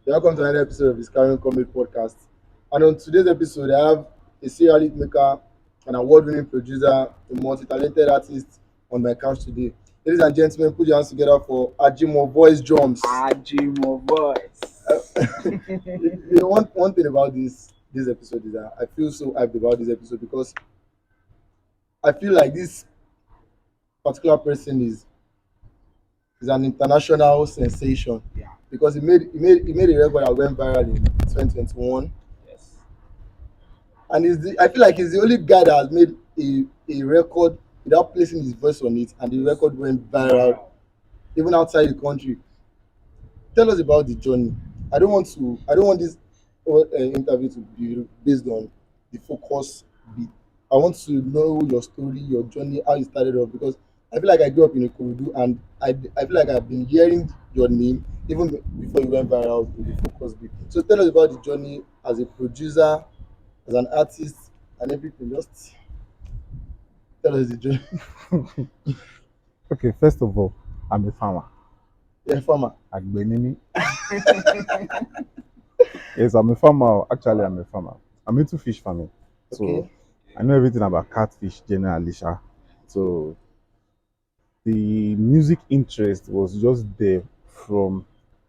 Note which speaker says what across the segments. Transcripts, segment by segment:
Speaker 1: Welcome to another episode of this Current Comedy Podcast. And on today's episode, I have a serial hit maker, an award-winning producer, a multi-talented artist on my couch today. Ladies and gentlemen, put your hands together for Ajimovoix drums.
Speaker 2: Ajimovoix.
Speaker 1: One thing about this episode is that I feel so hyped about this episode because I feel like this particular person is an international sensation
Speaker 2: Yeah.
Speaker 1: because he made a record that went viral in 2021.
Speaker 2: Yes.
Speaker 1: And I feel like he's the only guy that has made a record without placing his voice on it, and the record went viral even outside the country. Tell us about the journey. I don't want this interview to be based on the focus bit. I want to know your story, your journey, how you started off, because I feel like I grew up in a Kurudu, and I feel like I've been hearing your name even before you went viral with the focus bit. So tell us about the journey as a producer, as an artist, and everything. Just tell us the journey.
Speaker 3: Okay, first of all, I'm a farmer.
Speaker 1: Yeah, farmer.
Speaker 3: Agbenini. Yes, I'm a farmer. Actually, I'm a farmer. I'm into fish farming. So
Speaker 1: Okay.
Speaker 3: I know everything about catfish generally. Sha. So the music interest was just there from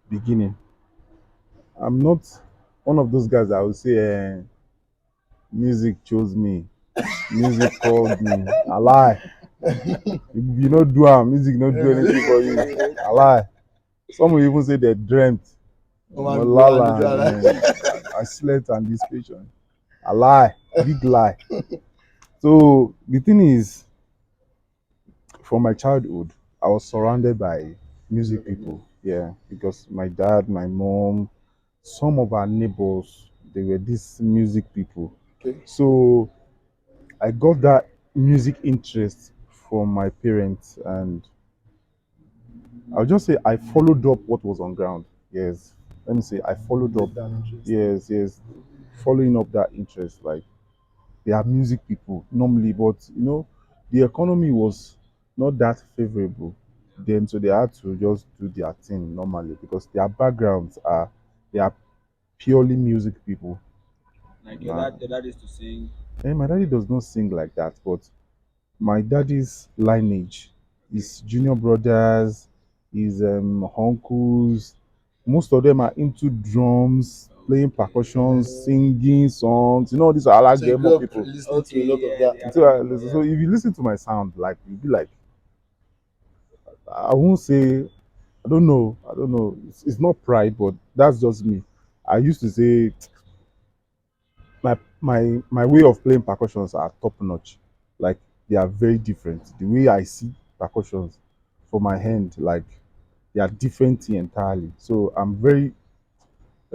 Speaker 3: beginning. I'm not one of those guys that would say music chose me, music called me. I lie. You not do music not do anything for you. I lie. Some will even say they dreamt.
Speaker 1: Oh, man,
Speaker 3: Lala,
Speaker 1: bro, I do
Speaker 3: I slept on this patient. A lie, big lie. So the thing is, from my childhood, I was surrounded by music people. Yeah, because my dad, my mom, some of our neighbors, they were these music people.
Speaker 1: Okay.
Speaker 3: So I got that music interest from my parents, and I'll just say I followed up what was on ground. Yes, let me say I followed up.
Speaker 1: that interest.
Speaker 3: Yes, following up that interest. Like they are music people normally, but the economy was not that favorable then, so they had to just do their thing normally because their backgrounds are they are purely music people.
Speaker 2: Like
Speaker 3: Nah.
Speaker 2: your dad used to sing.
Speaker 3: And my daddy does not sing like that, but my daddy's lineage, his junior brothers, his uncles, most of them are into drums, playing percussions, singing songs. All these are like
Speaker 1: So you
Speaker 3: demo
Speaker 1: grew up
Speaker 3: people.
Speaker 1: listening to a
Speaker 2: Okay,
Speaker 1: lot of
Speaker 2: yeah,
Speaker 1: that.
Speaker 2: they are
Speaker 3: So,
Speaker 2: very
Speaker 3: so if you listen to my sound, like you'll be like, I won't say, I don't know. It's not pride, but that's just me. I used to say my way of playing percussions are top notch. Like they are very different. The way I see percussions for my hand, like they are different thing entirely. So let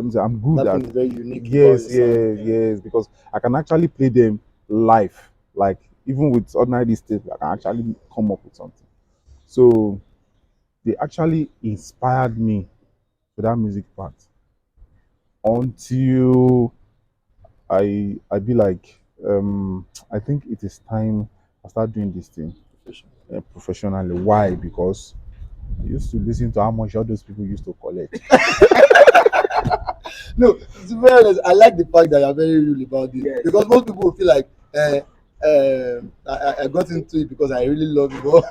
Speaker 3: me say I'm good
Speaker 1: That thing
Speaker 3: at
Speaker 1: is very unique about
Speaker 3: yes,
Speaker 1: your sound.
Speaker 3: yes, because I can actually play them live. Like even with ordinary stage, I can actually come up with something. So they actually inspired me for that music part until I be like, I think it is time I start doing this thing professionally. Why? Because I used to listen to how much all those people used to collect.
Speaker 1: No, to be honest, I like the fact that you're very real about this,
Speaker 2: Yes.
Speaker 1: because most people feel like I got into it because I really love it, but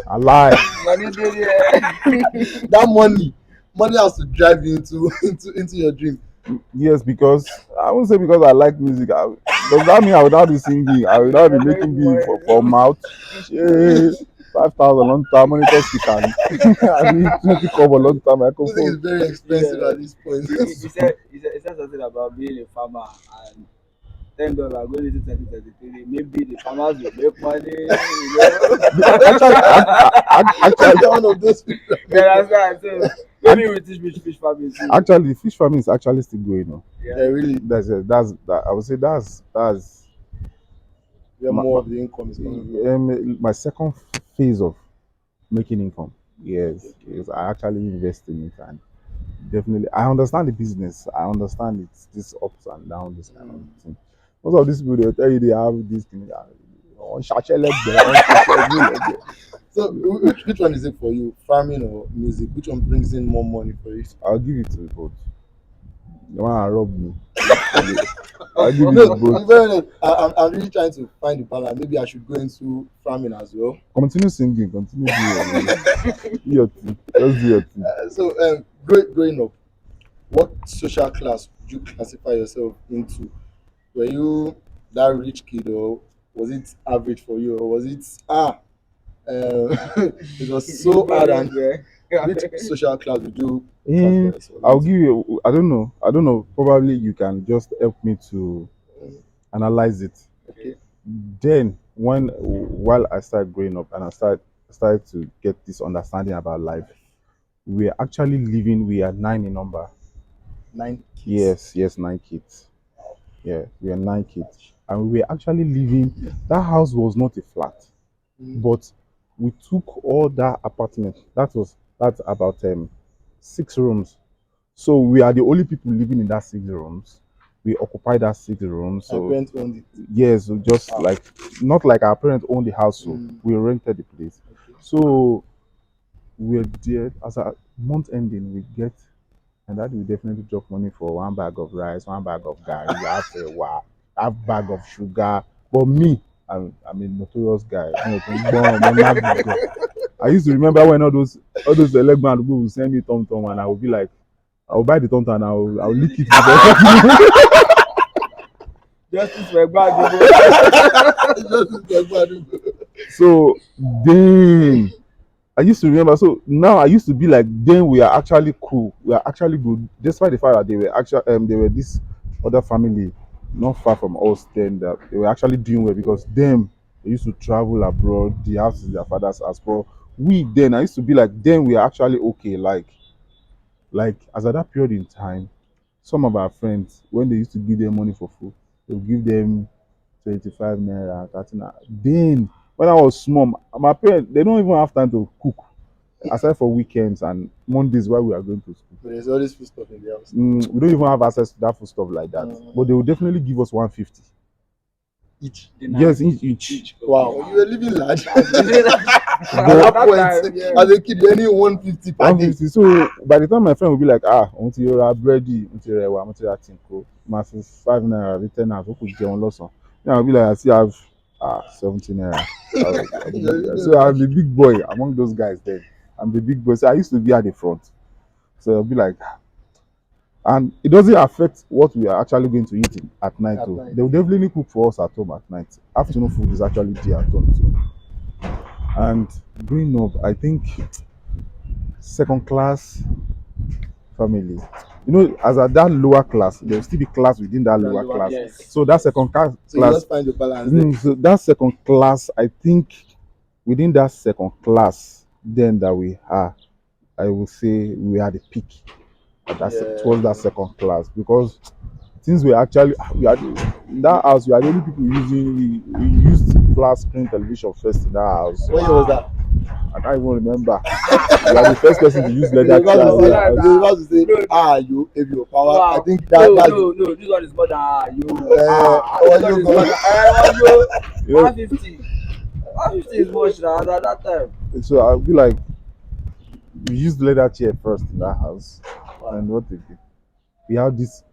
Speaker 3: I lie.
Speaker 2: money did it.
Speaker 1: that money has to drive you into your dream.
Speaker 3: Yes, because I won't say because I like music. Does that mean I would not be singing? I would not be making beat for mouth. Shit, 5,000 long time monitor speaker. I need 20 cover long time
Speaker 1: Music is
Speaker 3: microphone.
Speaker 1: very expensive
Speaker 2: Yeah.
Speaker 1: at this point.
Speaker 2: He said something about being a farmer and thank God we're going into 2033. Maybe the farmers will make
Speaker 3: Actually, actually,
Speaker 1: You're one of those people.
Speaker 2: You understand? So maybe we teach fish farming too.
Speaker 3: actually, fish farming is actually still going on.
Speaker 1: Yeah,
Speaker 2: Yeah.
Speaker 1: really.
Speaker 3: That's that. I would say that's
Speaker 1: Where
Speaker 3: my,
Speaker 1: more of the income is coming from.
Speaker 3: my second phase of making income. Yes,
Speaker 1: Okay.
Speaker 3: yes, I actually invest in it, and definitely I understand the business. I understand it's this ups and downs, this kind of thing. Most of these people they tell you they have this thing. On sachet leg there, on sachet leg there.
Speaker 1: So which one is it for you? Farming or music? Which one brings in more money for you?
Speaker 3: I'll give it to both. You want to rob me? I'll give you
Speaker 1: No,
Speaker 3: the both.
Speaker 1: in fairness, I'm really trying to find the balance. Maybe I should go into farming as well.
Speaker 3: Continue singing. Continue doing your thing. Just do your thing.
Speaker 1: Growing up, what social class would you classify yourself into? Were you that rich kid, or was it average for you, or was it it was so hard? And which social class would you classify yourself
Speaker 3: I'll
Speaker 1: into?
Speaker 3: give you. I don't know. I don't know. Probably you can just help me to analyze it.
Speaker 1: Okay,
Speaker 3: Then, while I started growing up and I started to get this understanding about life, we are actually living. We are nine in number.
Speaker 1: 9 kids.
Speaker 3: Yes, yes, nine kids. Yeah, we are nine kids, and we were actually living. That house was not a flat,
Speaker 1: Mm,
Speaker 3: but we took all that apartment. That's about 6 rooms. So we are the only people living in that 6 rooms. We occupy that 6 rooms.
Speaker 1: my
Speaker 3: So
Speaker 1: parents owned it.
Speaker 3: yes, so just
Speaker 1: Wow.
Speaker 3: like not like our parents owned the house, so
Speaker 1: Mm,
Speaker 3: we rented the place.
Speaker 1: okay.
Speaker 3: So we're there as a month ending, we get and that will definitely drop money for one bag of rice, one bag of gari, half bag of sugar. But me, I'm a notorious guy. I used to remember when all those Elegban people would send me Tom Tom and I would be like, I will buy the Tom Tom and I'll lick it before.
Speaker 2: Justice for Gbadebo.
Speaker 1: Just like
Speaker 3: So then I used to remember. So now I used to be like, then we are actually cool. We are actually good, despite the fact that they were this other family not far from us. Then that they were actually doing well because them they used to travel abroad. The house is their father's house. But we then I used to be like, then we are actually okay. Like as at that period in time, some of our friends when they used to give them money for food, they'll give them 25 naira, 30 naira. Then when I was small, my parents they don't even have time to cook aside for weekends and Mondays while we are going to school.
Speaker 1: but there's always food stuff in the house.
Speaker 3: We don't even have access to that food stuff like that.
Speaker 1: Mm.
Speaker 3: But they will definitely give us 150.
Speaker 1: Each.
Speaker 3: Yes, each.
Speaker 1: Wow, you were living large. At
Speaker 3: But
Speaker 1: that point, as a kid, you only 150 per day.
Speaker 3: 150. So by the time my friend will be like, until you're ready, until you're tinko, my 5 naira, the 10 naira, who could get on loss on. Then I'll be like, I still have 17 naira.
Speaker 1: You're living
Speaker 3: So I'm
Speaker 1: large.
Speaker 3: the big boy among those guys then. I'm the big boy. So I used to be at the front. So I'll be like, and it doesn't affect what we are actually going to eat at night
Speaker 1: At
Speaker 3: too.
Speaker 1: night.
Speaker 3: They will definitely cook for us at home at night. Afternoon food is actually there at home too. And growing up, I think second class family. As at that lower class, there will still be class within that
Speaker 1: That
Speaker 3: lower
Speaker 1: lower
Speaker 3: class.
Speaker 2: Yes.
Speaker 1: class.
Speaker 3: So that second
Speaker 1: So you
Speaker 3: class,
Speaker 1: just find the balance there.
Speaker 3: so that second class, I think within that second class, then that we are, I will say we are the peak. Towards that second class because things were actually in that house. We are the only people we used flat screen television first in that house.
Speaker 1: What year was that?
Speaker 3: I can't even remember. We are the first person to use leather
Speaker 1: You're
Speaker 3: chair
Speaker 1: about
Speaker 3: in
Speaker 1: to
Speaker 3: that
Speaker 1: say,
Speaker 3: house.
Speaker 1: you're about to say,
Speaker 2: No,
Speaker 1: you have your power. I
Speaker 2: wow.
Speaker 1: think
Speaker 2: No,
Speaker 1: that's
Speaker 2: no, no. This one is more than you.
Speaker 1: what
Speaker 2: This one
Speaker 1: you
Speaker 2: is more
Speaker 1: go.
Speaker 2: than you.
Speaker 3: You know,
Speaker 2: 150. 150 is much now at that time.
Speaker 3: so I'll be like, we used leather chair first in that house, and what again? We have this.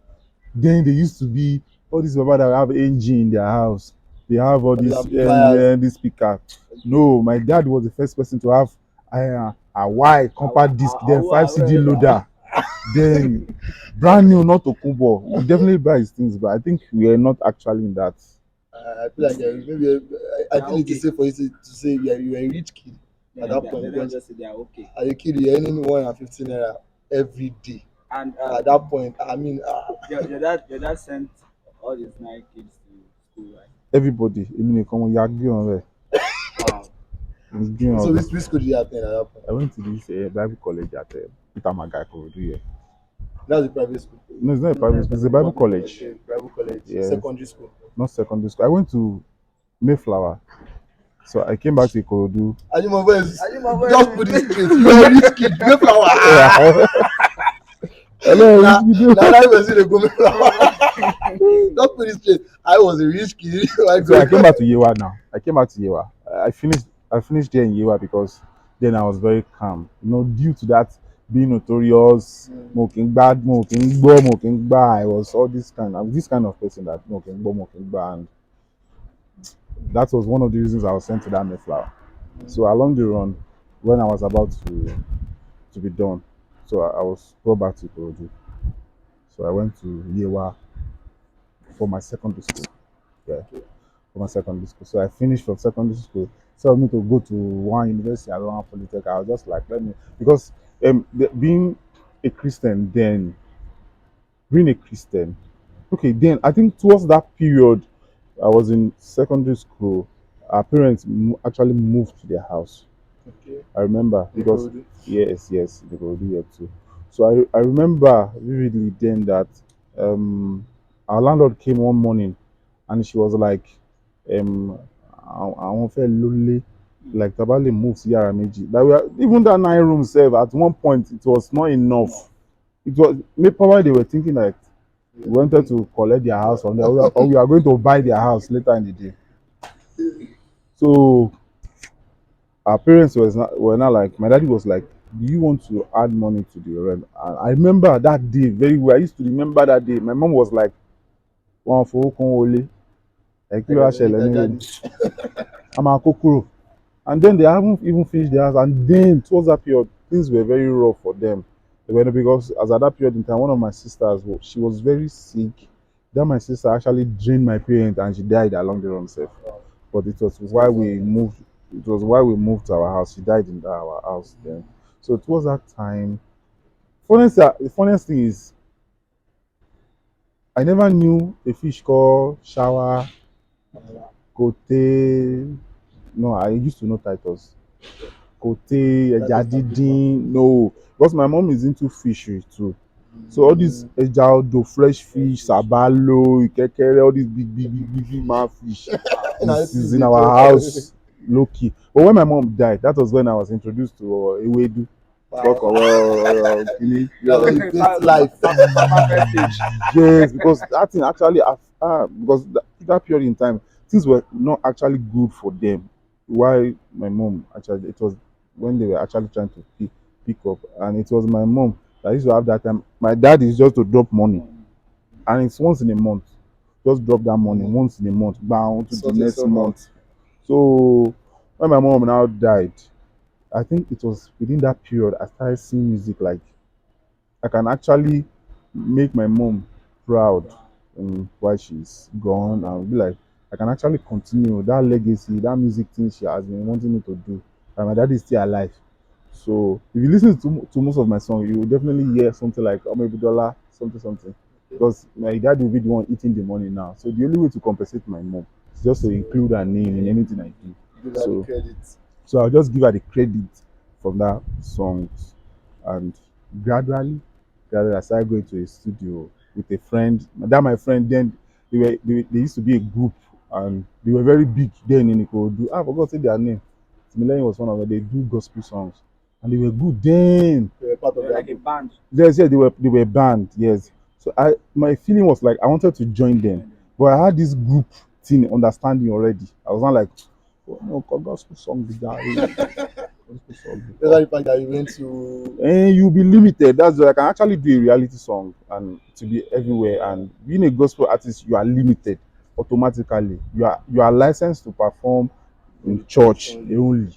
Speaker 3: Then they used to be all these baba that have engine in their house. They have all
Speaker 1: All these
Speaker 3: these
Speaker 1: amplifiers.
Speaker 3: this speaker. No, my dad was the first person to have a Y compact disc, then 5 CD loader, then brand new, not Okumbo. We definitely buy his things, but I think we are not actually in that.
Speaker 1: I feel like maybe I
Speaker 2: Yeah,
Speaker 1: think it's
Speaker 2: okay.
Speaker 1: safe for you to say you are a rich kid at that point,
Speaker 2: Let me
Speaker 1: because
Speaker 2: just say they are okay.
Speaker 1: as a kid you're earning 150 naira every day.
Speaker 2: And
Speaker 1: At that point, I mean,
Speaker 2: your dad sent all his 9 kids to school, right?
Speaker 3: Everybody, come on, you on there.
Speaker 2: Wow.
Speaker 1: so which school did you attend at that point?
Speaker 3: I went to this Bible college at Itamaga Korodu here.
Speaker 1: That was a private school.
Speaker 3: No, it's not a private school, it's a Bible college.
Speaker 1: Okay, private college,
Speaker 3: Yes.
Speaker 1: secondary school.
Speaker 3: Not secondary school. I went to Mayflower. So I came back to Ikorodu.
Speaker 1: Ajimovoix,
Speaker 2: Ajimovoix
Speaker 1: just put it straight. You are a rich kid. Mayflower.
Speaker 3: Hello,
Speaker 1: Now,
Speaker 3: which video?
Speaker 1: now that person dey go Mayflower. Just put it straight. I was a rich kid.
Speaker 3: So I came back to Yewa now. I came back to Yewa. I finished there in Yewa because then I was very calm. Due to that being notorious.
Speaker 1: Mm.
Speaker 3: Smoking bad, smoking gbọ́, smoking gbá. I was all this kind. I'm this kind of person that smoking gbọ́, smoking gbá, and that was one of the reasons I was sent to that Mayflower. So along the run, when I was about to be done, so I was brought back to Ikorodu. So I went to Yewa for my secondary school. Yeah, for my secondary school. So I finished from secondary school. So me to go to one university around Polytech. I was just like, let me, because being a Christian then, being a Christian, okay, then I think towards that period, I was in secondary school. Our parents actually moved to their house.
Speaker 1: Okay.
Speaker 3: I remember because
Speaker 1: Ikorodu.
Speaker 3: yes, they will do here too. So I remember vividly then that our landlord came one morning and she was like, I won't feel lonely, like Tabali moves yàrá méjì. That we are, even that 9 room serve at one point it was not enough. It was maybe probably they were thinking like we wanted to collect their house from there, or we are going to buy their house later in the day. So our parents were not like, my daddy was like, do you want to add money to the rent? And I remember that day very well. I used to remember that day. My mom was like, one for only like you
Speaker 1: Ẹ̀rọ níta
Speaker 3: anyway.
Speaker 1: jáde.
Speaker 3: I'm a kokoro. And then they haven't even finished their house. And then towards that period, things were very rough for them. They were, because as at that period in time, one of my sisters, she was very sick. Then my sister actually drained my parents and she died along the run self. But it was why we moved. It was why we moved to our house. She died in our house then. So towards that time, the funniest thing is I never knew a fish called shower, kote. No, I used to know titles. Kote,
Speaker 1: That
Speaker 3: ẹja
Speaker 1: is not big one.
Speaker 3: díndín. No, because my mom is into fishery too. So all these ẹja odò, fresh fish, sabalo, ìkẹ́kẹ́rẹ́, all these big man fish
Speaker 1: Na
Speaker 3: is
Speaker 1: wetin
Speaker 3: in
Speaker 1: dey
Speaker 3: our
Speaker 1: talk.
Speaker 3: house low key. But when my mom died, that was when I was introduced to ewedu.
Speaker 1: Wow.
Speaker 3: Kini,
Speaker 1: That's when you taste life.
Speaker 2: Perfect stage.
Speaker 3: yes, because that thing actually, because that period in time, things were not actually good for them. Why my mom actually, it was when they were actually trying to pick up, and it was my mom that used to have that time. My dad is just to drop money, and it's once in a month. Just drop that money once in a month, bound to the
Speaker 1: Sort
Speaker 3: next
Speaker 1: yourself out.
Speaker 3: month. So when my mom now died, I think it was within that period I started seeing music like I can actually make my mom proud while she's gone and be like, I can actually continue that legacy, that music thing she has been wanting me to do. And my dad is still alive. So if you listen to most of my songs, you will definitely hear something like Omebidola, something. Because my dad will be the one eating the money now. So the only way to compensate my mom is just to include her name in anything I do.
Speaker 1: Give her the
Speaker 3: So
Speaker 1: credit.
Speaker 3: so I'll just give her the credit from that songs. And gradually, gradually I started going to a studio with a friend. That my friend then they used to be a group and they were very big then in Ikorodu. I forgot to say their name. Timileyin was one of them. They do gospel songs. And they were good then.
Speaker 1: They were part of
Speaker 2: They're
Speaker 1: that
Speaker 2: like a
Speaker 1: group.
Speaker 2: band.
Speaker 3: Yes, yes, they were banned, yes. So my feeling was like I wanted to join them, but I had this group thing understanding already. I was not like, oh, no, gospel song be that, gospel song be
Speaker 1: That's
Speaker 3: that.
Speaker 1: why the fact that you went to
Speaker 3: And you'll be limited. That's why I can actually do a reality song and to be everywhere. And being a gospel artist, you are limited automatically. You are licensed to perform in church only.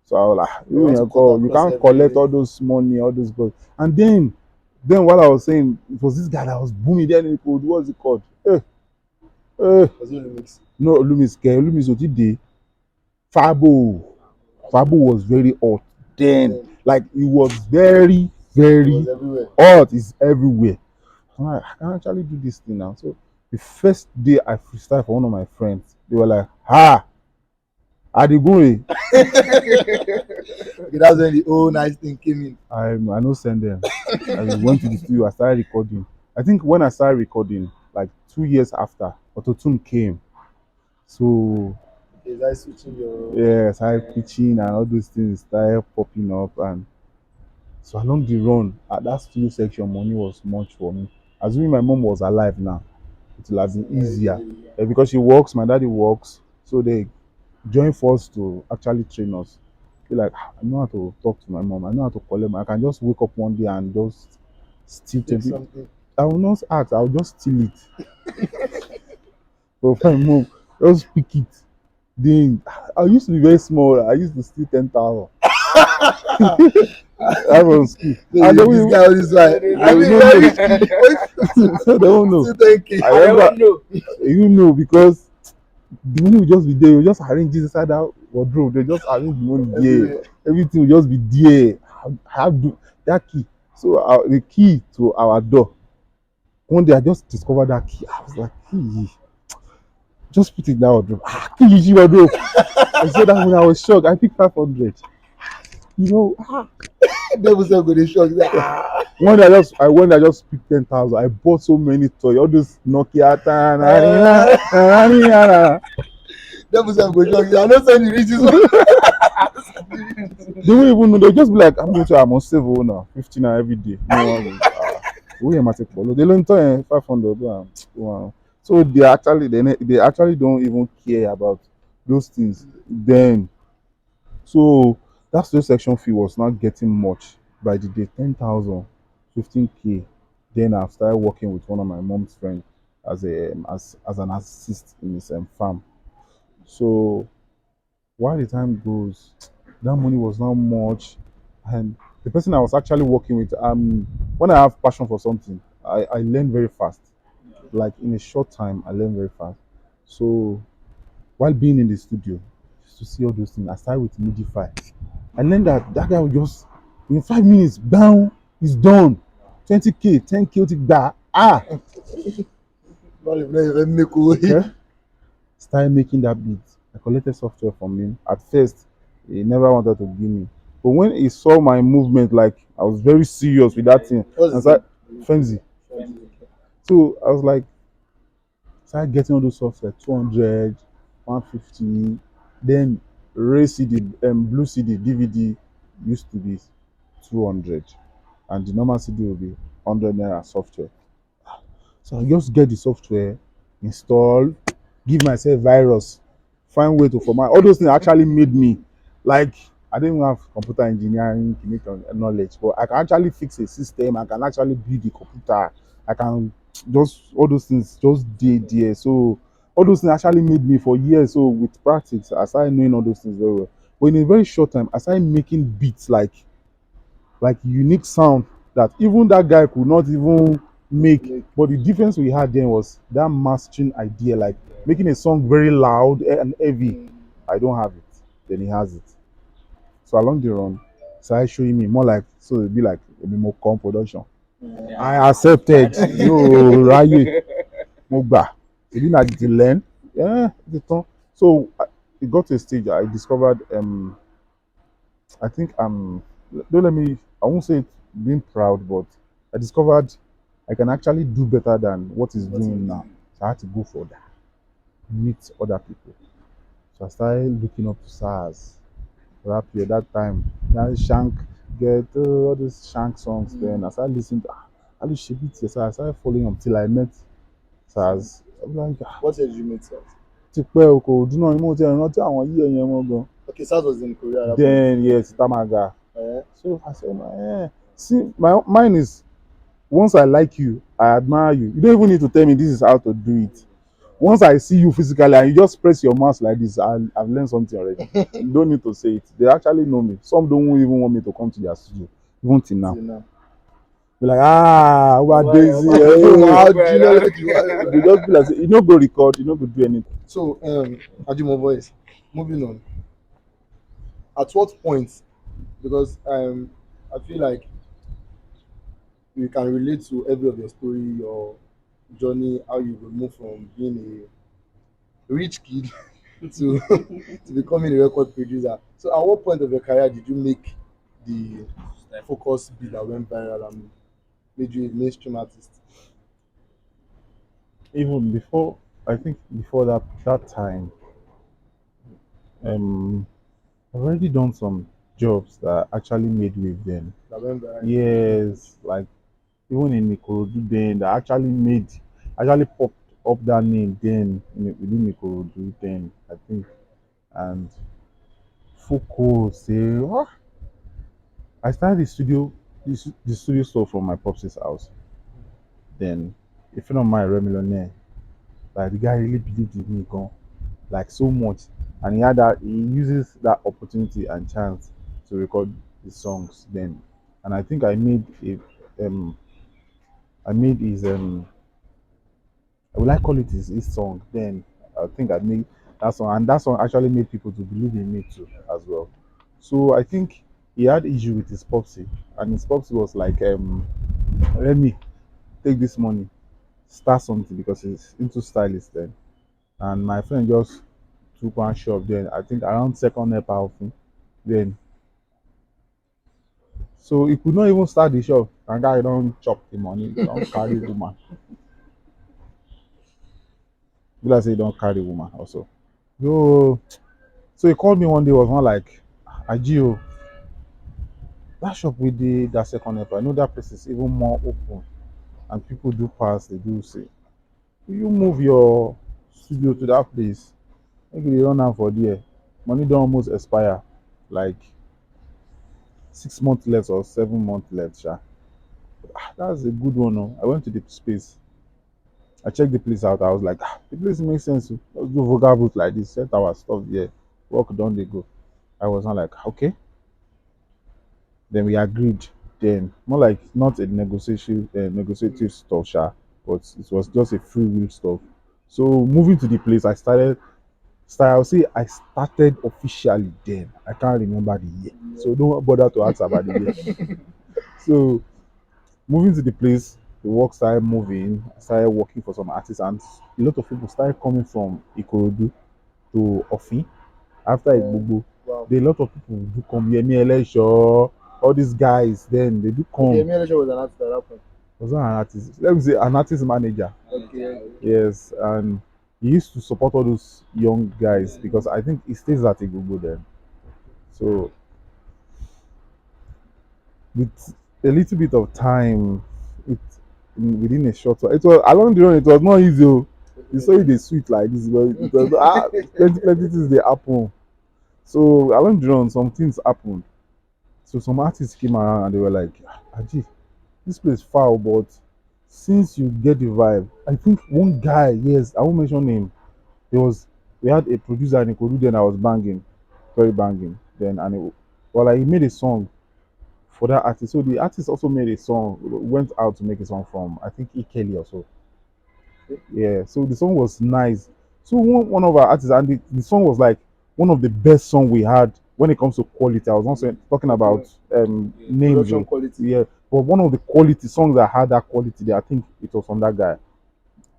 Speaker 3: So I was like,
Speaker 1: you want to cut
Speaker 3: you
Speaker 1: across
Speaker 3: can't collect
Speaker 1: every
Speaker 3: all those money, all those gold. And then while I was saying, it was this guy that was booming then in code. What's it called?
Speaker 1: was it remix?
Speaker 3: No, Lumis Otide. Fabo. Fabo was very hot then.
Speaker 1: Then
Speaker 3: Like it was very,
Speaker 1: it was
Speaker 3: very
Speaker 1: everywhere.
Speaker 3: hot. It's everywhere. I'm like, I can actually do this thing now. So the first day I freestyle for one of my friends, they were like, "Ha, Adigunle."
Speaker 1: Okay, that's when the whole nice thing came in.
Speaker 3: I no send them. I went to the studio. I started recording. I think when I started recording, like 2 years after, Autotune came. So
Speaker 1: Okay, that's switching your
Speaker 3: yeah, I started pitching and all those things started popping up. And so along the run, at that studio section, money was much for me. Assuming my mom was alive now, it would have been easier. Because she works, my daddy works, so they join force to actually train us. Be like, "Ah, I know how to talk to my mom. I know how to collect. I can just wake up one day and just steal
Speaker 1: Take
Speaker 3: 20.
Speaker 1: something.
Speaker 3: I will not ask. I will just steal it. But my mom just pick it. Then I used to be very small. I used to steal 10,000. I was school. And
Speaker 1: Maybe
Speaker 3: then
Speaker 1: this
Speaker 3: we
Speaker 1: guy all this like,
Speaker 3: they
Speaker 1: I
Speaker 3: will
Speaker 1: mean,
Speaker 3: not
Speaker 1: very
Speaker 3: know.
Speaker 1: risky.
Speaker 3: They won't know.
Speaker 1: Still 10K.
Speaker 3: I
Speaker 2: I
Speaker 3: remember
Speaker 2: never know.
Speaker 3: you know because the money will just be there. You just arrange it inside that wardrobe. They just arrange the money there.
Speaker 1: Everywhere.
Speaker 3: Everything will just be there. I have that key. So the key to our door. One day I just discovered that key. I was like, key. Just put it in that wardrobe. Ah, key is your wardrobe. I said that when I was shocked. I picked 500. You know,
Speaker 1: Devil self go dey shock. Like, ah.
Speaker 3: I went I just picked 10,000. I bought so many toys. All this Nokia.
Speaker 1: Uh, devil self go shock. I no send you reach this one.
Speaker 3: They won't even know. They'll just be like, I'm going to, I'm on save now, 15 every day. No one will. We am take follow. They learn to 500. Wow. So they actually don't even care about those things. Then so that sales section fee was not getting much by the day 10,000, 15K. Then I started working with one of my mom's friends as an assist in his farm. So while the time goes, that money was not much, and the person I was actually working with, when I have passion for something, I learn very fast. Like in a short time, I learn very fast. So while being in the studio, to see all those things, I started with Midify. I learned that that guy will just in 5 minutes, down, he's done. 20K, 10K, that
Speaker 1: Well, if not even make way.
Speaker 3: okay. Started making that beat. I collected software from him. At first, he never wanted to give me. But when he saw my movement, like I was very serious with that thing,
Speaker 1: What's
Speaker 3: and
Speaker 1: his
Speaker 3: started
Speaker 1: name?
Speaker 3: frenzy. So I was like, started getting all those software 200, 150. Then Ray CD, Blue CD, DVD used to be 200, and the normal CD will be 100 naira software. So I just get the software, install, give myself virus, find way to format. All those things actually made me like I didn't have computer engineering chemical knowledge, but I can actually fix a system. I can actually build a computer. I can just all those things just did there. So all those things actually made me for years. So with practice, I started knowing all those things very well. But in a very short time, I started making beats like unique sound that even that guy could not even make. But the difference we had then was that mastering idea, like making a song very loud and heavy. I don't have it. Then he has it. So along the run, started showing me more like so it'd be like a bit more calm production.
Speaker 2: Yeah.
Speaker 3: I accepted. Yo, Raye, Mogba. It didn't have to learn. Yeah, the turn. So it got to a stage I discovered I think don't let me I won't say it being proud, but I discovered I can actually do better than what he's doing now. So I had to go for that, meet other people. So I started looking up to SARS for that period, that time. That Shank get all these Shank songs. Then I started listening to I just shape it. So I started following until I met SARS. I was like,
Speaker 1: What age did you meet sir?
Speaker 3: ti pẹ́ o kò dúnà ní mo ti rántí àwọn yíyẹ yẹn mọ́ gan.
Speaker 1: Okay, SARS was in Korea at that point.
Speaker 3: Then yes, Tamaga.
Speaker 1: Eh?
Speaker 3: So I said, see, mine is once I like you, I admire you. You don't even need to tell me this is how to do it. Once I see you physically and you just press your mouth like this, I've learned something already. You don't need to say it. They actually know me. Some don't even want me to come to their studio, even till now.
Speaker 1: Till now.
Speaker 3: Be like, what Daisy?
Speaker 1: Wow,
Speaker 2: Well,
Speaker 1: Junior like you
Speaker 3: They just be like, you know, go record, you know, go do anything.
Speaker 1: So, Ajimovoix, moving on. At what point? Because I feel like you can relate to every of your story, your journey, how you will move from being a rich kid to to becoming a record producer. So, at what point of your career did you make the focus beat that went viral and made you a mainstream artist?
Speaker 3: Even before, I think before that time, um, I've already done some jobs that actually made wave then.
Speaker 1: That went viral.
Speaker 3: Yes, like even in Ikorodu then that actually popped up that name then within Ikorodu then I think, and focus. I started the studio stuff from my pop's house. Then a friend of mine, Remy Millionaire, like the guy really believed in me, gone like so much, and he uses that opportunity and chance to record the songs then, and I think I made his will I call it his song then. I think I made that song, and that song actually made people to believe in me too as well. So I think he had issue with his popsy, and his popsy was like, let me take this money, start something because he's into stylist then. And my friend just took one shop then, I think around second NEPA of him then. So he could not even start the shop, and guy don't chop the money, don't carry woman. Be like say he don't carry woman also. So so he called me one day, was not like, Agio, that shop with that second NEPA, I know that place is even more open and people do pass, they do say, will you move your studio to that place? Maybe they run out for there. Money don't almost expire. Like 6 months left or 7 months left, sha. That's a good one. Oh. I went to the space. I checked the place out. I was like, the place makes sense. Oh. Let's do vocal booth like this. Set our stuff there. Work done, they go. I was not like, okay. Then we agreed. Then more like not a negotiative stuff, sha, but it was just a free will stuff. So moving to the place, I'll say I started officially then. I can't remember the year. So don't bother to ask about the year. So moving to the place, the work started moving. I started working for some artists, and a lot of people started coming from Ikorodu to Ofin after Igbogbo.
Speaker 1: Wow.
Speaker 3: There a lot of people do come. Yemi Elesho, all these guys, then they do
Speaker 1: Okay,
Speaker 3: come.
Speaker 1: Emile was an artist at that point.
Speaker 3: Was not an artist. Let me say an artist manager.
Speaker 1: Okay.
Speaker 3: Yes, and he used to support all those young guys because I think he stays at Igbogbo then. So with a little bit of time, it within a short while. It was along the run. It was not easy. Oh. You saw it sweet like this, but it was plenty things they happen. So along the run, some things happened. So some artists came around and they were like, Aji, this place foul, but since you get the vibe, I think one guy, yes, I won't mention name. There was we had a producer in Ikodu then I was banging, very banging. Then well, like, he made a song for that artist. So the artist also made a song, went out to make a song from I think E. Kelly or so. Yeah, so the song was nice. So one of our artists, and the song was like one of the best song we had when it comes to quality. I was not saying, talking about names.
Speaker 1: Production quality.
Speaker 3: Yeah, but one of the quality songs that had that quality there, I think it was from that guy. It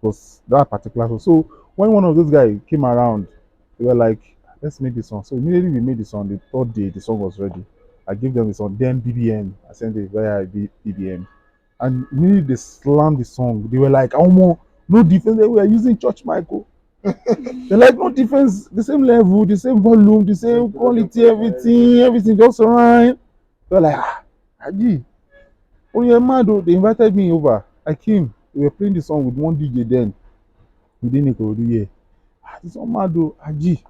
Speaker 3: was that particular song. So when one of those guys came around, they were like, let's make this song. So immediately we made the song. The third day the song was ready. I gave them the song. Then BBM, I sent it via BBM. And immediately they slammed the song. They were like, oh no difference. They were using church Michael. They're like, no difference, the same level, the same volume, the same quality, everything just right. They're like, Haji, oh yeah, mad. Oh. They invited me over. I came. We were playing the song with one DJ then. We didn't go do yeah. This one mad. Oh. Haji,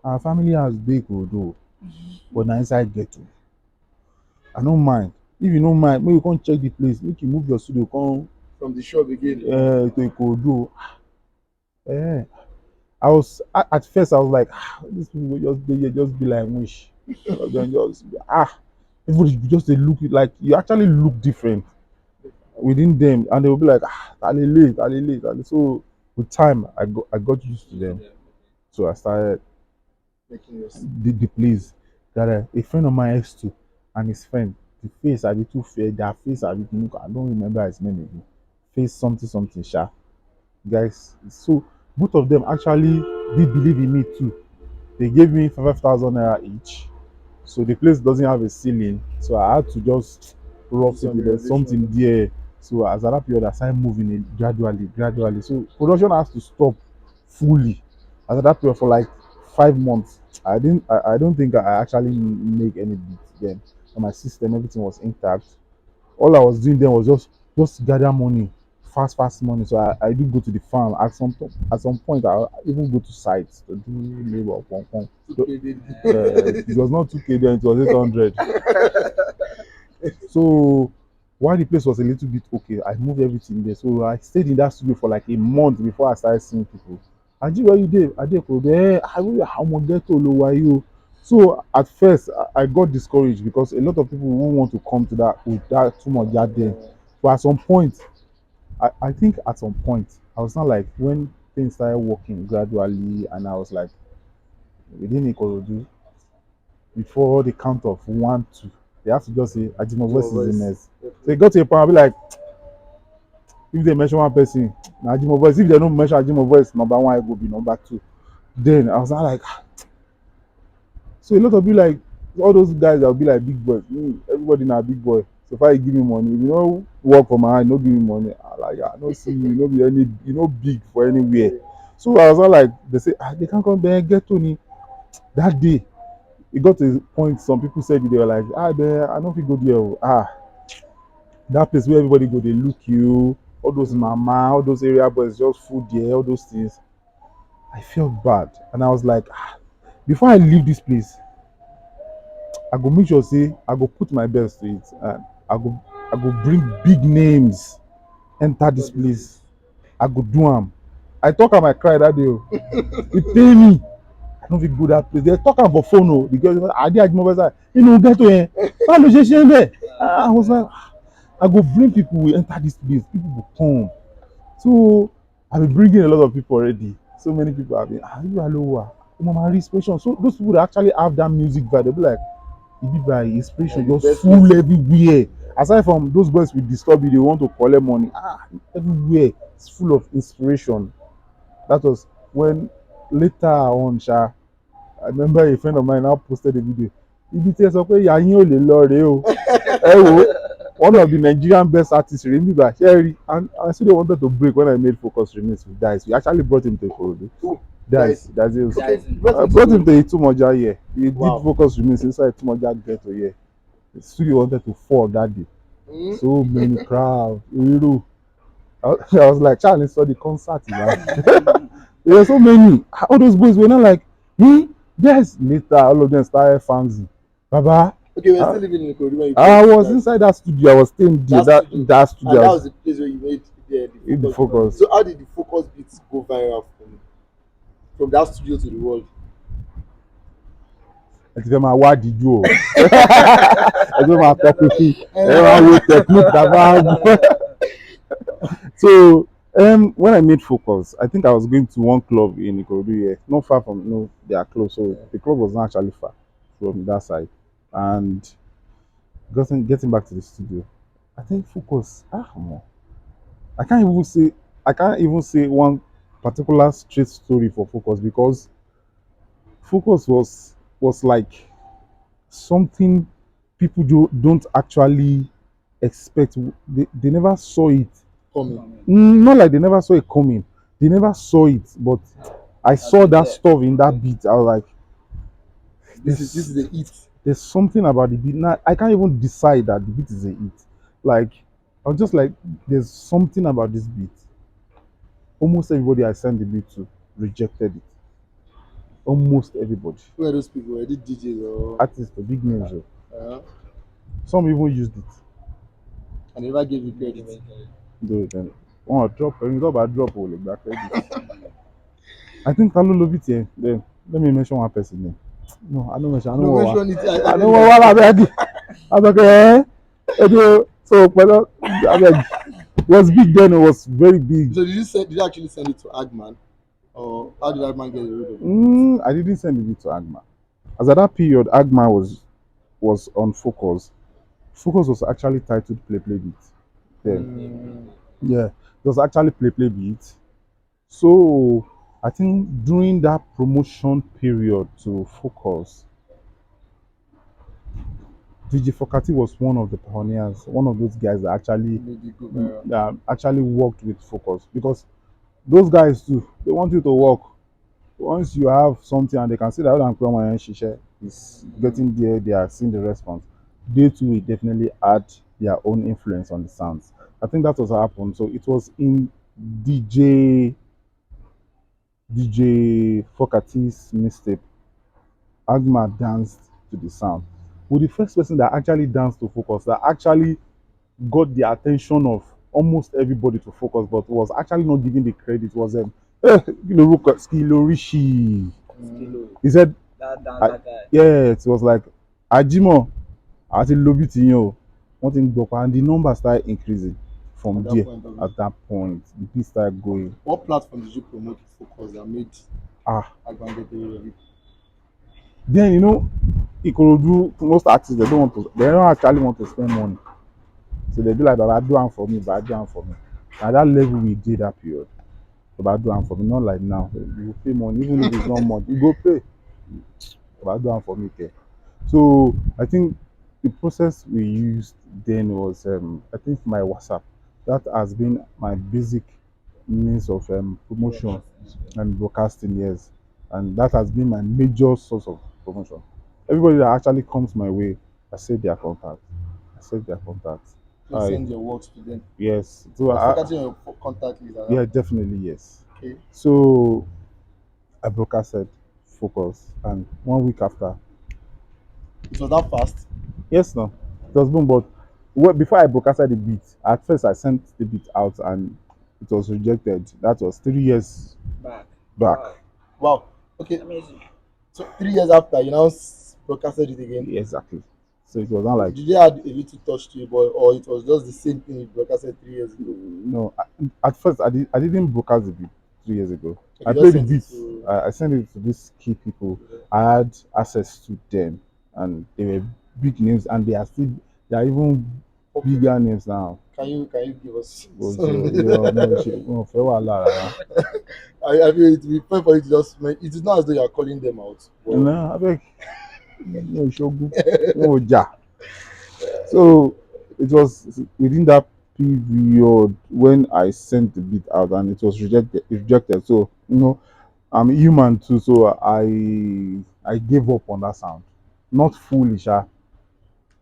Speaker 3: our family has big Odo, but now inside ghetto. I don't mind. If you don't mind, maybe you come check the place. Make you move your studio, come
Speaker 1: From the shop again.
Speaker 3: to Ikodo. Eh. At first I was like, these people will just they just be like wish. Then just everybody just they look like you actually look different within them, and they will be like, Talele, Talele, Talele. So with time, I got used to them. So I started
Speaker 1: Making yours.
Speaker 3: the place that a friend of mine used to, and his friend, the face I be too fair, their face I be I don't remember his name again. Face something something sha. Guys, so both of them actually did believe in me too. They gave me 5,000 naira each. So the place doesn't have a ceiling. So I had to just rough it
Speaker 1: Some
Speaker 3: with something
Speaker 1: renovation.
Speaker 3: there. So as at that period, I started moving it gradually. So production has to stop fully. As at that period for like 5 months. I don't think I actually make any beats then. And my system, everything was intact. All I was doing then was just gather money fast money, so I do go to the farm. At some point, I even go to sites to do labor. Pom, pom. It was not 2K then, it was 800. So while the place was a little bit okay, I moved everything there. So I stayed in that studio for like a month before I started seeing people. Aji, where you did? I did go there. I will how much get to lower you. So at first I got discouraged because a lot of people won't want to come to that with that too much that day. But at some point, I think at some point I was not like when things started working gradually and I was like within Ikorodu before the count of 1, 2. They have to just say Ajimovoix is the next. So it got to a point I'll be like, if they mention one person, na Ajimovoix. If they don't mention Ajimovoix, number one, I go be number two. Then I was not like, so a lot of people like all those guys that will be like big boys. Everybody na big boy. So far you give me money, if you know work for my hand, no give me money. I like I don't see you, no be any you know big for anywhere. So I was not like they say they can't come there get Tony. That day it got to a point some people said they were like, there, I don't think go there. Oh. That place where everybody go, they look you, all those mama, all those area boys just food there, all those things. I felt bad. And I was like, before I leave this place, I go make sure say I go put my best to it. And I go bring big names, enter this place. I go do them. I talk am I cry that day. Oh. It pay me. I don't fit go that place. They talk am for phone oh because I dey Ajimovoix side. You know get to here. Báwo ló ṣe ṣe ń bẹ̀? I was like, I go bring people wey enter this place. People go come. So I've been bringing a lot of people already. So many people have been, you are lower. Mama inspiration. So those people that actually have that music vibe, they'll be like, it be by inspiration, just full everywhere. Aside from those boys with disturb you, they want to collect money. Everywhere it's full of inspiration. That was when later on, I remember a friend of mine now posted a video. Ibi tí ẹ sọ pé ìyá yín ò lè lọ rèé o. Ẹ wo, one of the Nigerian best artists rèé nígbà Sherry and I still wanted to break when I made Focus Remix with Dice. We actually brought him to Ikorodu. Dice, that's it.
Speaker 2: Dice.
Speaker 3: I brought him to Itumoja here. We did Focus Remix inside Itumoja ghetto here. The studio wanted to fall that day. So many crowd. I was like, Charlie saw the concert. There were so many. All those boys were not like, yes. Later, all of them started fancy. Baba.
Speaker 1: Okay, we're still living in Ikorodu when you
Speaker 3: I was inside that studio. I was staying there. That studio.
Speaker 1: And that was the place where you made
Speaker 3: the focus.
Speaker 1: So how did the focus beats go viral from that studio to the world?
Speaker 3: Ẹ ti fẹ́ máa wá díjú o. Ẹ ti fẹ́ máa tọ́ pínpín. Ẹ máa wo technique dábàá. So when I made Focus, I think I was going to one club in Ikorodu here, not far from they are close. So the club was not actually far from that side. And getting back to the studio, I think Focus. I can't even say one particular straight story for Focus because Focus was like something people don't actually expect. They never saw it
Speaker 1: coming.
Speaker 3: Not like they never saw it coming. They never saw it, but I saw that stuff in that beat. I was like,
Speaker 1: this is the hit.
Speaker 3: There's something about the beat. Now I can't even decide that the beat is a hit. Like I was just like, there's something about this beat. Almost everybody I sent the beat to rejected it. Almost everybody.
Speaker 1: Who are those people? Are they DJs or
Speaker 3: artists, the big names? Some even used it.
Speaker 1: I never gave you credit.
Speaker 3: Then drop. When you talk about drop, all back credit. I think Kalu love it here. Then let me mention one person name. No, I don't mention. I don't mention it. I don't know what I'm okay. So, but it was big then. It was very big.
Speaker 1: So did you actually send it to Agman, or how did Agman get rid of it?
Speaker 3: I didn't send it to Agman. As at that period, Agman was on Focus. Focus was actually titled Play Beat. Then, yeah, it was actually Play Beat. So I think during that promotion period to Focus, DJ Fokati was one of the pioneers, one of those guys that actually worked with Focus because those guys too, they want you to work. Once you have something and they can see that Shisha is getting there, they are seeing the response. They too will definitely add their own influence on the sounds. I think that was what happened. So it was in DJ DJ Fokati's mixtape. Agma danced to the sound. With the first person that actually danced to focus, that actually got the attention of almost everybody to focus, but was actually not giving the credit was Skilo Rishi.
Speaker 2: Skilo.
Speaker 3: He said, I,
Speaker 2: That guy.
Speaker 3: yeah, it was like Ajimo, àti lo beat yẹn o, wọ́n ti ń gbọ́ pa and the number started increasing
Speaker 1: At
Speaker 3: from
Speaker 1: that
Speaker 3: there.
Speaker 1: point,
Speaker 3: At that point, the beat started going.
Speaker 1: what platform did you promote Focus that made
Speaker 3: Ah,
Speaker 1: Agban get away with it?
Speaker 3: then Ikorodu, most artists they don't actually want to spend money. So they be like, Baba, do am for me, Baba, do am for me. At that level we did that period. Baba, do am for me, not like now. You pay money, even if it's not much, you go pay. Baba, do am for me, okay. So I think the process we used then was, I think my WhatsApp. That has been my basic means of promotion and broadcasting, yes. And that has been my major source of promotion. Everybody that actually comes my way, I save their contact. I save their contacts.
Speaker 1: You
Speaker 3: I
Speaker 1: send your works to them.
Speaker 3: Yes. So
Speaker 1: Was focusing on your contact list at that
Speaker 3: yeah,
Speaker 1: point.
Speaker 3: definitely yes.
Speaker 1: Okay.
Speaker 3: So I broadcasted Focus, and 1 week after,
Speaker 1: It was that fast.
Speaker 3: yes, no, it was boom. But before I broadcasted the beat, at first I sent the beat out and it was rejected. That was 3 years
Speaker 2: Back.
Speaker 3: back.
Speaker 2: Wow.
Speaker 1: Wow. Okay.
Speaker 2: Amazing.
Speaker 1: So 3 years after, you now broadcasted it again.
Speaker 3: Exactly. So it was not like
Speaker 1: Did you add a little touch to it, boy, or it was just the same thing you broadcasted 3 years ago?
Speaker 3: no. At first, I didn't broadcast the beat 3 years ago.
Speaker 1: Like
Speaker 3: I
Speaker 1: you just
Speaker 3: played the
Speaker 1: sent it
Speaker 3: beat.
Speaker 1: to.
Speaker 3: I sent it to these key people. I had access to them, and they were big names, and they are even
Speaker 1: Okay.
Speaker 3: bigger names now.
Speaker 1: Can you give us
Speaker 3: Was
Speaker 1: some?
Speaker 3: no shit. No, fẹ́ wàhálà rárá.
Speaker 1: I feel it will be fun for you to just. It is not as though you are calling them out, but
Speaker 3: No, abeg, no ṣogun, no jà. So it was within that period when I sent the beat out and it was rejected. So I'm human too, so I gave up on that sound. Not fully, sha.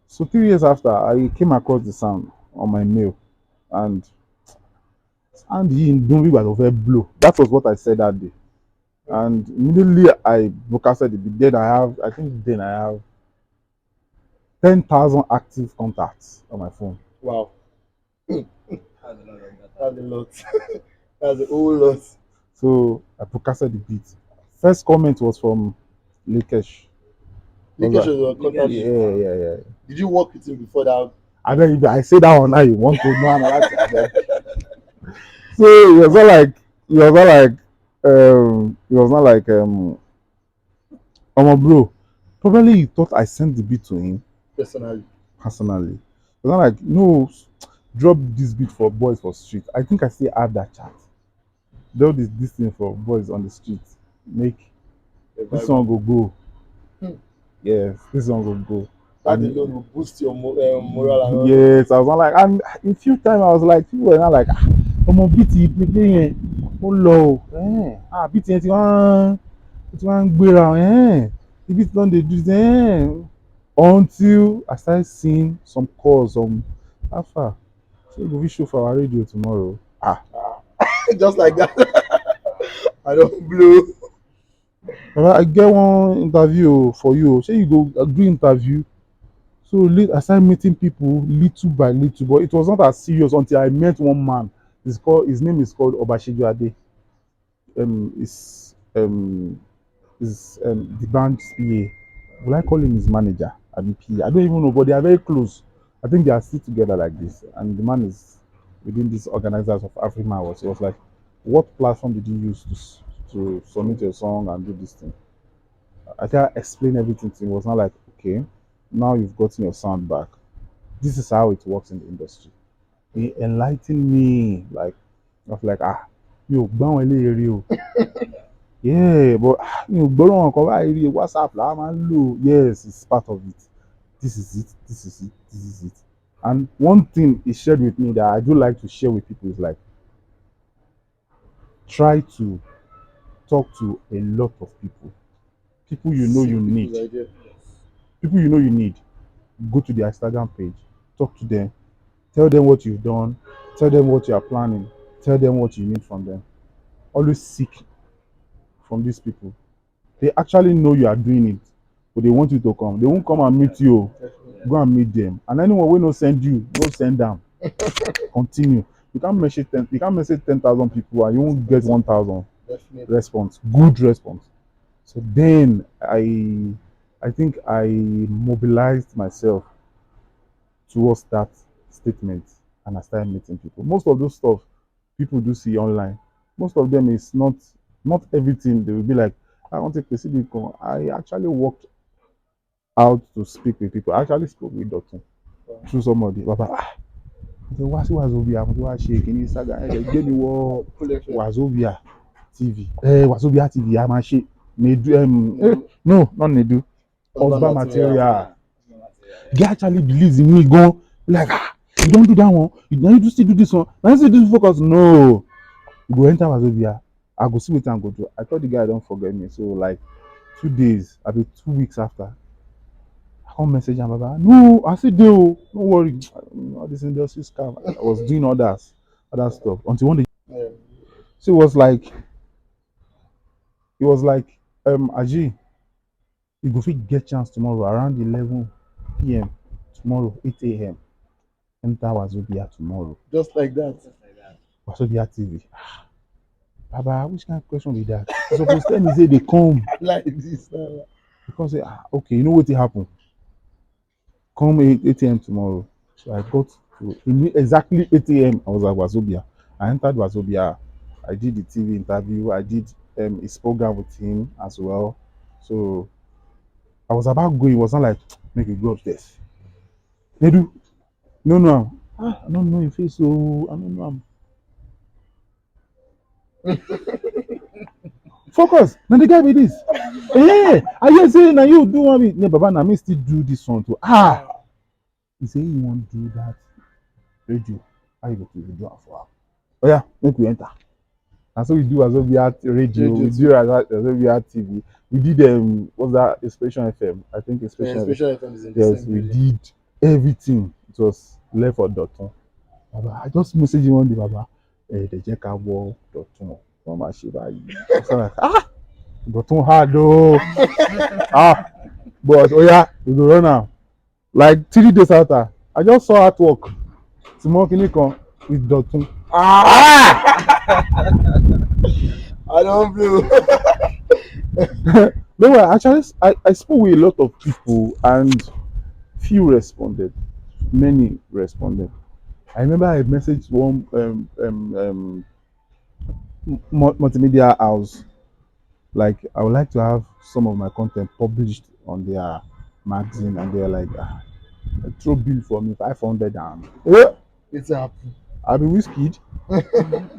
Speaker 3: So 3 years after, I came across the sound on my mail, and he don't be of a blow. That was what I said that day. And immediately I broadcasted the beat. Then I have 10,000 active contacts on my phone.
Speaker 1: wow,
Speaker 2: That's a lot of data.
Speaker 1: that's a lot. That's a whole lot.
Speaker 3: So I broadcasted the beat. First comment was from Lakesh. I was
Speaker 1: Leakage
Speaker 3: like,
Speaker 1: was your contact.
Speaker 2: Leakage.
Speaker 3: yeah.
Speaker 1: Did you work with him before that?
Speaker 3: And then if I say that one now, you want to know another thing. So it was not like bro. Probably he thought I sent the beat to him
Speaker 1: Personally?
Speaker 3: personally. It was not like, no, drop this beat for boys for street. I think I still have that chat. Do this thing for boys on the street. Make
Speaker 1: The
Speaker 3: this
Speaker 1: vibe.
Speaker 3: song go.
Speaker 1: Hmm.
Speaker 3: Yes, this song will go.
Speaker 1: That
Speaker 3: And
Speaker 1: alone will boost your moral and all.
Speaker 3: yes, I was not like, and in few times I was like, people were not like, beat pépé yẹn, ó lọ o, beat yẹn ti wá ń gbéra the beat don dey do until I started seeing some calls, how far, say you go fit show for our radio tomorrow.
Speaker 1: Just like that. I don't blow.
Speaker 3: Baba, I get one interview for you, say you go do interview. So I started meeting people little by little, but it was not as serious until I met one man. His name is called Obasheju Ade. Is the band's PA. Will I call him his manager? Abi PA? I don't even know, but they are very close. I think they are still together like this. And the man is within these organizers of Afrima Awards. He was like, "What platform did you use to submit your song and do this thing?" I think I explained everything to him. It was not like, okay, now you've gotten your sound back. This is how it works in the industry. He enlightened me, like, I was like, yo, gbọ́n eléyìí rí o. Yeah, but mi ò gbọ́dọ̀ nǹkan báyìí rí, WhatsApp là máa ń lò. Yes, it's part of it. This is it. This is it. This is it. And one thing he shared with me that I do like to share with people is like, try to talk to a lot of people. People you know you need. People you know you need. Go to their Instagram page, talk to them, Tell them what you've done. Tell them what you are planning. Tell them what you need from them. Always seek from these people. They actually know you are doing it, but they want you to come. They won't come and meet you. Go and meet them. And anyone will not send you, no send them. Continue. You can't message 10,000 people and you won't get 1,000 response. Good response. So then I think I mobilized myself towards that statement and I started meeting people. Most of those stuff people do see online. Most of them is not everything. They will be like, I want to specific. I actually worked out to speak with people. I actually spoke with Doctor through somebody. Baba, ṣe wá sí Wazobia mo ti wá ṣe kìíní Instagram ẹ̀ gbé mi wọ Wazobia TV Wazobia TV a máa ṣe Nedu no not Nedu Husband Material. Guy actually believes in me gan like you don do that one now you still do this one now you still do focus no you go enter Wazobia I go see wetin I go do. I thought the guy don forget me so like 2 days abi 2 weeks after I come message am baba no I still dey o no worry all this industry scam I was doing other stuff until one day so it was like Aji you go fit get chance tomorrow around 11 p.m. tomorrow 8 a.m. enter Wazobia tomorrow
Speaker 1: Just like that.
Speaker 3: Wazobia TV baba which kind of question be that you suppose tell me say dey come
Speaker 1: Like this.
Speaker 3: you come say okay you know wetin happen come 8 a.m. tomorrow. So I got to exactly 8 a.m. I was at Wazobia. I entered Wazobia. I did the TV interview. I did his program with him as well. So I was about going. It was not like make you go upstairs. Nedu, no, no. I don't know your face, so I don't know. Focus. Now the guy with this. Hey, I just say now you do one. No, Baba, now me still do this one too. He say he won't do that radio. How you go to do am for am? Oh yeah, make we enter. And so we do Wazobia radio, we do Wazobia TV. We did what's that Expression FM? I think Expression FM.
Speaker 1: Special FM is in the
Speaker 3: Yes,
Speaker 1: same
Speaker 3: we
Speaker 1: building.
Speaker 3: did everything. It was left for Dotun. Baba, I just message him one day, Baba. The jẹ́ ká wọ Dotun. Wọ́n máa ṣe báyìí. I was like, Dotun hard though. But oh yeah, we go run now. Like 3 days after, I just saw artwork. Small Kinikan with Dotun.
Speaker 1: I don't blue.
Speaker 3: No, I spoke with a lot of people and few responded. Many responded. I remember I messaged one multimedia house. Like, I would like to have some of my content published on their magazine, and they're like, throw bill for me 500 and
Speaker 1: It's happened.
Speaker 3: I'll be whiskey. I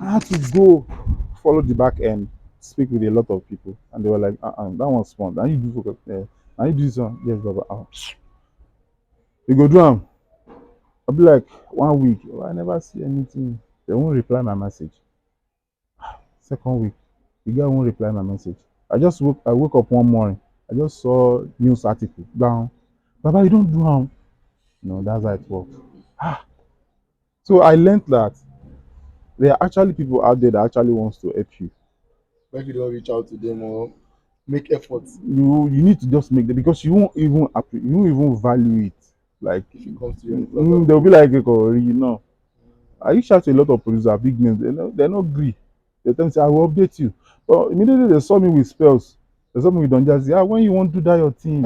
Speaker 3: had to go follow the back end, speak with a lot of people, and they were like, that one's fun. Now you do focus. Now you do this one. Yes, Baba. You go do them. I'll be like 1 week. Oh, I never see anything. They won't reply my message. Second week, the guy won't reply my message. I woke up one morning. I just saw news article down. Baba, you don't do them. No, that's how it works. So I learned that there are actually people out there that actually wants to help you.
Speaker 1: Why you don't reach out to them or make efforts
Speaker 3: You need to just make them because you won't even value it. Like
Speaker 1: if it comes to you?
Speaker 3: they'll be like, oh, you know. I reach out to a lot of producers, big names. They're not agree. They tell me, say, I will update you. But immediately they saw me with spells. They saw me with Don Jazzy. When you want to do that your thing?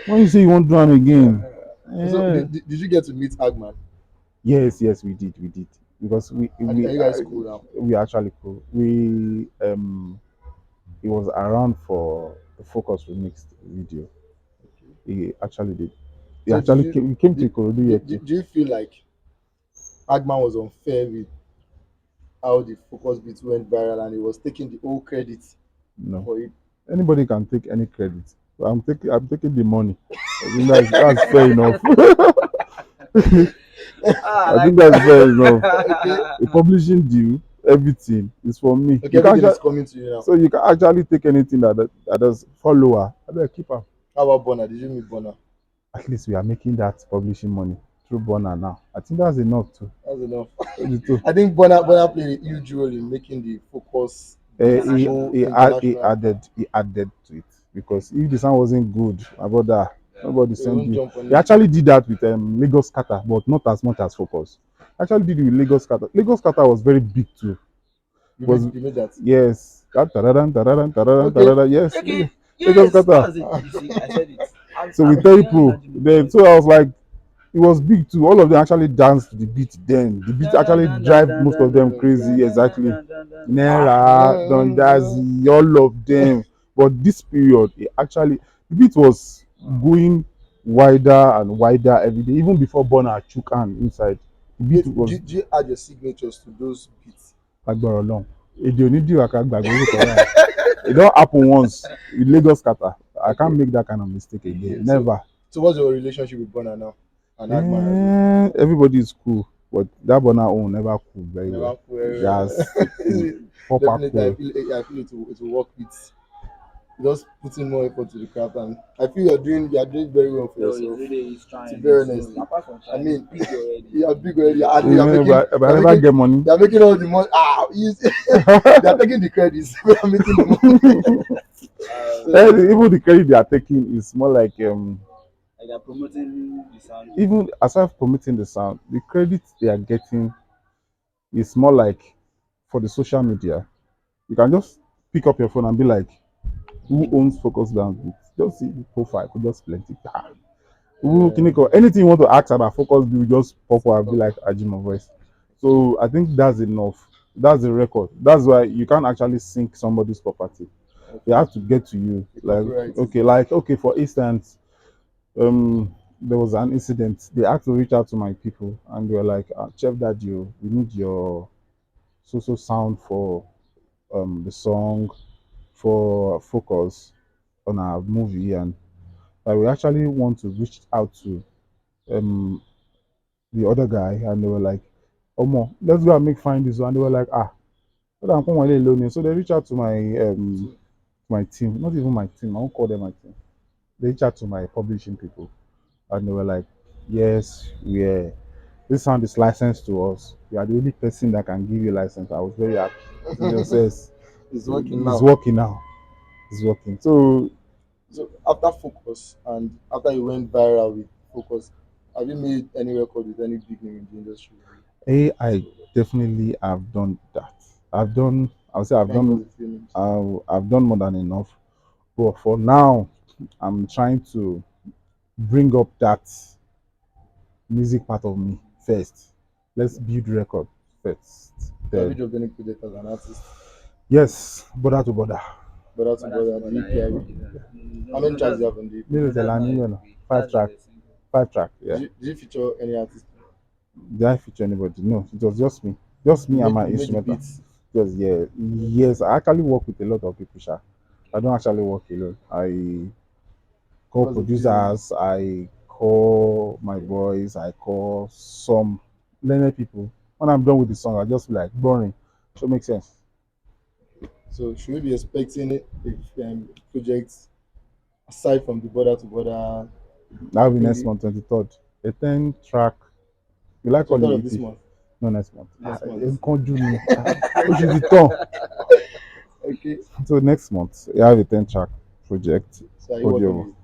Speaker 3: When you say you won't do them again?
Speaker 1: So did you get to meet Agman?
Speaker 3: Yes, we did. Because
Speaker 1: And you guys cool now?
Speaker 3: we actually cool. It was around for the Focus Remixed video. He actually did. He
Speaker 1: So
Speaker 3: actually came to Ikorodu here too.
Speaker 1: do you feel like Agman was unfair with how the focus beat went viral and he was taking the whole credit
Speaker 3: No.
Speaker 1: for it?
Speaker 3: Anybody can take any credit. But I'm taking the money. I think that's fair enough. I think that's fair enough. The publishing deal, everything is for me.
Speaker 1: Okay, everything is coming to you now.
Speaker 3: So you can actually take anything that does follower. I better keep up.
Speaker 1: How about Bonner? Did you meet Bonner?
Speaker 3: At least we are making that publishing money through Bonner now. I think that's enough too.
Speaker 1: That's enough.
Speaker 3: The two.
Speaker 1: I think Bonner played a huge role in making the focus go international.
Speaker 3: He added to it because if the sound wasn't good, about that, nobody
Speaker 1: So we
Speaker 3: sent
Speaker 1: won't
Speaker 3: you.
Speaker 1: jump on
Speaker 3: He
Speaker 1: it.
Speaker 3: actually did that with Lagos Kata, but not as much as Focus. Actually did it with Lagos Kata. Lagos Kata was very big too. Was
Speaker 1: You made that.
Speaker 3: yes, that tararan, tararan, tararan,
Speaker 1: Okay.
Speaker 3: tararan, yes,
Speaker 2: Okay,
Speaker 3: Lagos
Speaker 2: yes,
Speaker 3: Kata.
Speaker 2: that's it. You see, I said it.
Speaker 3: So
Speaker 2: I'm
Speaker 3: with Terry
Speaker 2: behind
Speaker 3: Pro, then
Speaker 2: Ajimovoix.
Speaker 3: so I was like, it was big too. All of them actually danced to the beat. Then the beat actually drive most of them crazy. Exactly. Nera, Don Jazzy, all of them. But this period, it actually the beat was going wider and wider every day. Even before Bonner shook hand inside, the beat
Speaker 1: Wait,
Speaker 3: was
Speaker 1: do you add your signatures to those beats?
Speaker 3: agbára Ọlọ́run. Èdè onídìrí ká gbàgbé orúkọ rẹ̀. It don't happen once with Lagos Kata. I can't
Speaker 1: Okay.
Speaker 3: make that kind of mistake again.
Speaker 1: Okay.
Speaker 3: Never.
Speaker 1: So what's your relationship with Bonner now? And Agman as well.
Speaker 3: Everybody is cool, but that Bonner own never cool very
Speaker 1: Never
Speaker 3: well.
Speaker 1: cool, very
Speaker 3: That's cool,
Speaker 1: well.
Speaker 3: proper
Speaker 1: Definitely,
Speaker 3: cool.
Speaker 1: I feel it will work with just putting more effort to the craft, and I feel you are doing very well for
Speaker 2: No,
Speaker 1: yourself.
Speaker 2: he's
Speaker 1: To be
Speaker 2: trying.
Speaker 1: very
Speaker 2: So
Speaker 1: honest,
Speaker 2: apart from
Speaker 1: I
Speaker 2: trying, he's
Speaker 1: mean,
Speaker 2: big already.
Speaker 1: you are big
Speaker 2: Big
Speaker 1: already, and
Speaker 2: already.
Speaker 1: you are making
Speaker 3: But I never get money.
Speaker 1: you are making all the money. They are taking the credits. We are making the money. So
Speaker 3: Even the credit they are taking is more
Speaker 2: Like they're promoting the sound.
Speaker 3: even aside from promoting the sound, the credit they are getting is more like for the social media. You can just pick up your phone and be like, who owns Focus Bandwidth? Just see the profile, could just plenty. Who can you call anything you want to ask about Focus, you just pop up and be like Ajimovoix. So I think that's enough. That's the record. That's why you can't actually sync somebody's property. They
Speaker 1: okay,
Speaker 3: have to get to you.
Speaker 1: the copyright is there.
Speaker 3: Like okay, for instance, there was an incident. They had to reach out to my people and they were like, Chef Daddy, we need your so sound for the song for Focus on our movie, and we actually want to reach out to um the other guy, and they were like, Omo, let's go and make find this one. And they were like, so that I'm come alone. So they reached out to my team, not even my team, I won't call them my team. They reached out to my publishing people and they were like, yes, yeah, this sound is licensed to us. You are the only person that can give you license. I was very happy. So they says
Speaker 1: It's working
Speaker 3: it's
Speaker 1: now.
Speaker 3: working now. It's working. So
Speaker 1: So after Focus and after you went viral with Focus, have you made any record with any big name in the industry?
Speaker 3: I definitely have done that. I would say
Speaker 1: Can you give us a few names?
Speaker 3: I've done more than enough. But for now, I'm trying to bring up that music part of me first. Let's build record first.
Speaker 1: So have you
Speaker 3: Then
Speaker 1: dropped any project as an artist?
Speaker 3: yes, border to border.
Speaker 1: Brother to
Speaker 2: But that's
Speaker 1: brother,
Speaker 2: what
Speaker 1: the
Speaker 2: I
Speaker 1: EP. How many
Speaker 2: no,
Speaker 1: tracks
Speaker 2: that's
Speaker 1: do you have on the EP?
Speaker 3: Maybe
Speaker 2: no,
Speaker 3: it's a
Speaker 2: that's not a
Speaker 3: Lanino,
Speaker 2: movie.
Speaker 3: five
Speaker 2: That's just
Speaker 3: track,
Speaker 2: a single.
Speaker 3: 5 track. Yeah.
Speaker 1: Did you feature any artist?
Speaker 3: Did I feature anybody? No, it was just me and my
Speaker 1: You made the
Speaker 3: instrumental.
Speaker 1: beats.
Speaker 3: Just yeah, yes. I actually work with a lot of people, sha. I don't actually work alone. I
Speaker 1: Give
Speaker 3: call
Speaker 1: us a few names.
Speaker 3: producers, I call my boys, I call some learned people. When I'm done with the song, I just be like boring. Should make sense.
Speaker 1: So should we be expecting it if projects aside from the border to border?
Speaker 3: That'll
Speaker 1: I
Speaker 3: be
Speaker 1: think
Speaker 3: next
Speaker 1: the
Speaker 3: month, 23rd. A 10 track. You like calling
Speaker 1: 23rd
Speaker 3: it
Speaker 1: of this
Speaker 3: EP?
Speaker 1: month.
Speaker 3: No, next month.
Speaker 1: Next month.
Speaker 3: Can't do me. Oṣù ti tán.
Speaker 1: Okay.
Speaker 3: So next month, you have a 10 track project.
Speaker 1: So are you working
Speaker 3: Audio.
Speaker 1: with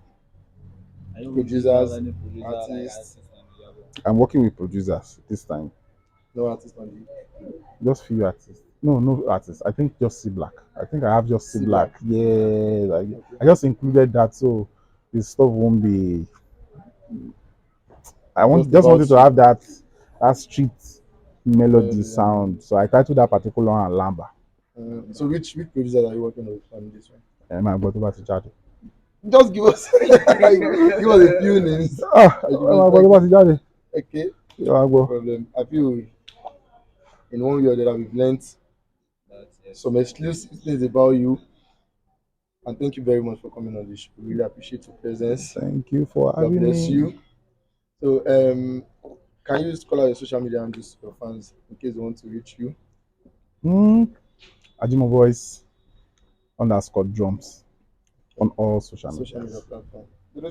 Speaker 2: Are you do you have
Speaker 1: producers,
Speaker 2: any producer like
Speaker 1: artists?
Speaker 2: artist on the album?
Speaker 3: I'm working with producers this time.
Speaker 1: No artists on the
Speaker 3: Just few artists. No, no artists. I think just C Black. I think I have just C
Speaker 1: C
Speaker 3: Black.
Speaker 1: Black.
Speaker 3: Yeah,
Speaker 1: Okay.
Speaker 3: I just included that so the stuff won't be. I
Speaker 1: It's
Speaker 3: want
Speaker 1: just
Speaker 3: just
Speaker 1: about
Speaker 3: wanted to
Speaker 1: you.
Speaker 3: have that street melody
Speaker 1: Melody and
Speaker 3: sound. So I titled that particular one Lamba.
Speaker 1: so which producers are you working with on this one?
Speaker 3: My brother about to chat.
Speaker 1: Just give us give us a few names. I should be
Speaker 3: My brother about
Speaker 1: expecting.
Speaker 3: to chat.
Speaker 1: Okay,
Speaker 3: Yeah, I
Speaker 1: no
Speaker 3: go.
Speaker 1: problem. I feel in one way or the other we've learnt
Speaker 2: That's yes.
Speaker 1: some exclusive things about you, and thank you very much for coming on this show. We really appreciate your presence.
Speaker 3: Thank you for
Speaker 1: God
Speaker 3: having
Speaker 1: bless
Speaker 3: me.
Speaker 1: you. So can you just call out your social media and just your fans in case they want to reach you?
Speaker 3: Hmm. Ajimovoix _drums
Speaker 1: Okay.
Speaker 3: on all social
Speaker 1: Social media
Speaker 3: medias.
Speaker 1: platform.
Speaker 3: No,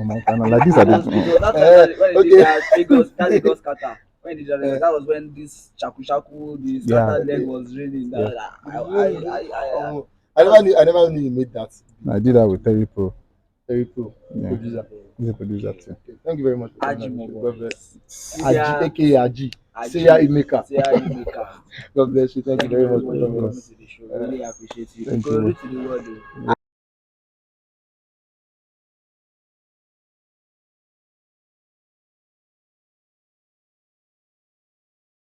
Speaker 3: man, kind like this. I did.
Speaker 2: It was that time that when they did
Speaker 1: Okay.
Speaker 2: that Lagos, that Lagos scatter. When they did that,
Speaker 1: Eh,
Speaker 2: that was when this shaku shaku, the
Speaker 3: Yeah,
Speaker 2: scattered leg
Speaker 1: okay.
Speaker 2: was raining.
Speaker 3: yeah.
Speaker 1: I
Speaker 2: That was
Speaker 1: I never knew you made that.
Speaker 3: I did that with Terry Pro.
Speaker 1: Very cool.
Speaker 3: Yeah,
Speaker 1: Producer.
Speaker 3: he's a producer
Speaker 1: Okay,
Speaker 3: too.
Speaker 1: okay. Thank you very much for coming on the show. God bless.
Speaker 2: Ajimovoix.
Speaker 1: Aji,
Speaker 2: Sia
Speaker 1: aka Aji. Say
Speaker 2: Aji,
Speaker 1: Imeka.
Speaker 2: Sia HIT-MAKER.
Speaker 1: God bless you. Thank you
Speaker 2: Thank you
Speaker 1: very
Speaker 2: very
Speaker 1: much for
Speaker 2: much
Speaker 3: God
Speaker 2: for
Speaker 1: coming.
Speaker 2: coming
Speaker 3: bless.
Speaker 2: to the show. Really appreciate you.
Speaker 1: Thank
Speaker 2: Ikorodu
Speaker 1: you.
Speaker 2: to the world. Oh.